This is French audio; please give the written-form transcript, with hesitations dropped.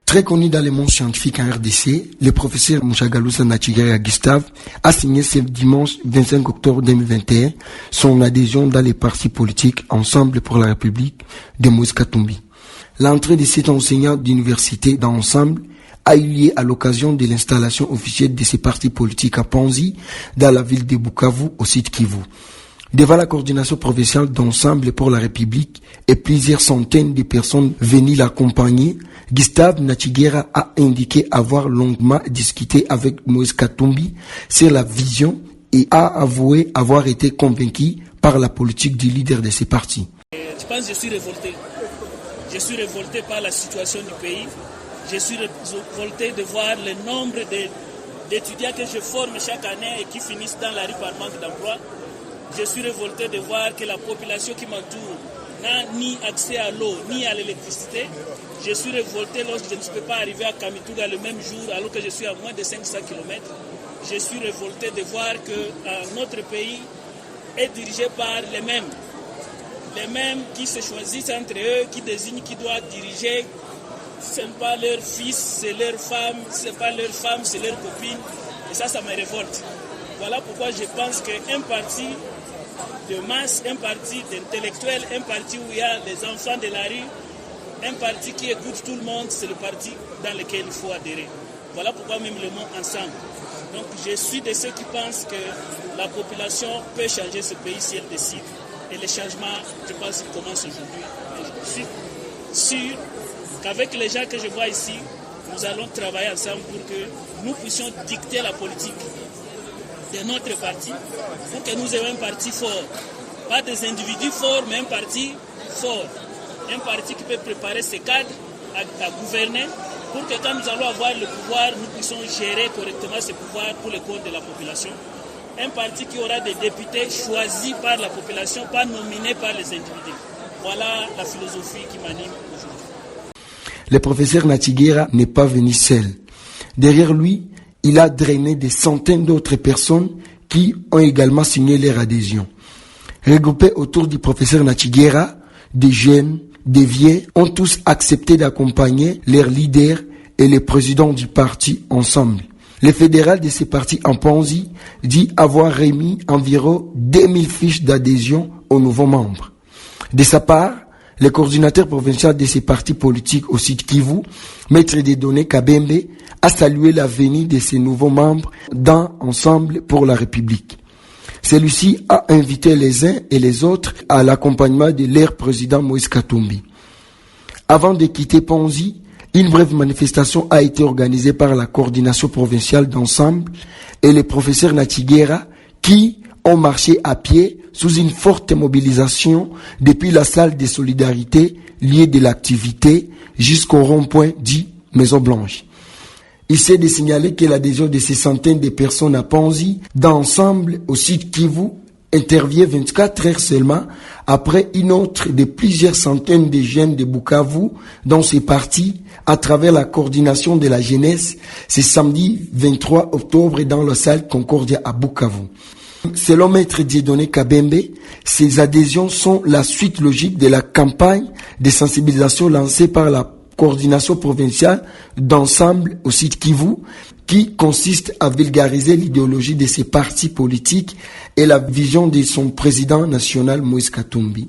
Très connu dans le monde scientifique en RDC, le professeur Mushagalusa Nachigera Gustave a signé ce dimanche 25 octobre 2021 son adhésion dans les partis politiques Ensemble pour la République de Moïse Katumbi. L'entrée de cet enseignant d'université dans Ensemble a eu lieu à l'occasion de l'installation officielle de ces partis politiques à Panzi, dans la ville de Bukavu, au site Kivu. Devant la coordination provinciale d'Ensemble pour la République et plusieurs centaines de personnes venues l'accompagner, Gustave Nachigera a indiqué avoir longuement discuté avec Moïse Katumbi sur la vision et a avoué avoir été convaincu par la politique du leader de ces partis. Je pense que je suis révolté. Je suis révolté par la situation du pays. Je suis révolté de voir le nombre d'étudiants que je forme chaque année et qui finissent dans la rue par manque d'emploi. Je suis révolté de voir que la population qui m'entoure n'a ni accès à l'eau ni à l'électricité. Je suis révolté lorsque je ne peux pas arriver à Kamituga le même jour alors que je suis à moins de 500 km. Je suis révolté de voir que notre pays est dirigé par les mêmes qui se choisissent entre eux, qui désignent qui doit diriger. Ce n'est pas leur fils, c'est leur femme, ce n'est pas leur femme, c'est leur copine. Et ça me révolte. Voilà pourquoi je pense qu'un parti de masse, un parti d'intellectuels, un parti où il y a les enfants de la rue, un parti qui écoute tout le monde, c'est le parti dans lequel il faut adhérer. Voilà pourquoi même le mot ensemble. Donc je suis de ceux qui pensent que la population peut changer ce pays si elle décide. Et le changement, je pense qu'il commence aujourd'hui. Et je suis sûr qu'avec les gens que je vois ici, nous allons travailler ensemble pour que nous puissions dicter la politique de notre parti, pour que nous ayons un parti fort. Pas des individus forts, mais un parti fort. Un parti qui peut préparer ses cadres à gouverner, pour que quand nous allons avoir le pouvoir, nous puissions gérer correctement ce pouvoir pour le compte de la population. Un parti qui aura des députés choisis par la population, pas nominés par les individus. Voilà la philosophie qui m'anime aujourd'hui. Le professeur Nachigera n'est pas venu seul. Derrière lui, il a drainé des centaines d'autres personnes qui ont également signé leur adhésion. Regroupés autour du professeur Nachigera, des jeunes, des vieux ont tous accepté d'accompagner leurs leaders et les présidents du parti Ensemble. Le fédéral de ces partis en Panzi dit avoir remis environ 2000 fiches d'adhésion aux nouveaux membres. De sa part, le coordinateur provincial de ces partis politiques au site Kivu, Maître Dieudonné Kabembe, a salué la venue de ces nouveaux membres dans Ensemble pour la République. Celui-ci a invité les uns et les autres à l'accompagnement de leur président Moïse Katumbi. Avant de quitter Panzi, une brève manifestation a été organisée par la coordination provinciale d'Ensemble et les professeurs Nachigera qui ont marché à pied sous une forte mobilisation depuis la salle de solidarité liée de l'activité jusqu'au rond-point dit Maison Blanche. Il s'est de signaler que l'adhésion de ces centaines de personnes à Panzi d'Ensemble au site Kivu intervient 24 heures seulement après une autre de plusieurs centaines de jeunes de Bukavu dans ces partis à travers la coordination de la jeunesse ce samedi 23 octobre dans la salle Concordia à Bukavu. Selon Maître Dieudonné Kabembe, ces adhésions sont la suite logique de la campagne de sensibilisation lancée par la coordination provinciale d'Ensemble au site Kivu, qui consiste à vulgariser l'idéologie de ces partis politiques et la vision de son président national Moïse Katumbi.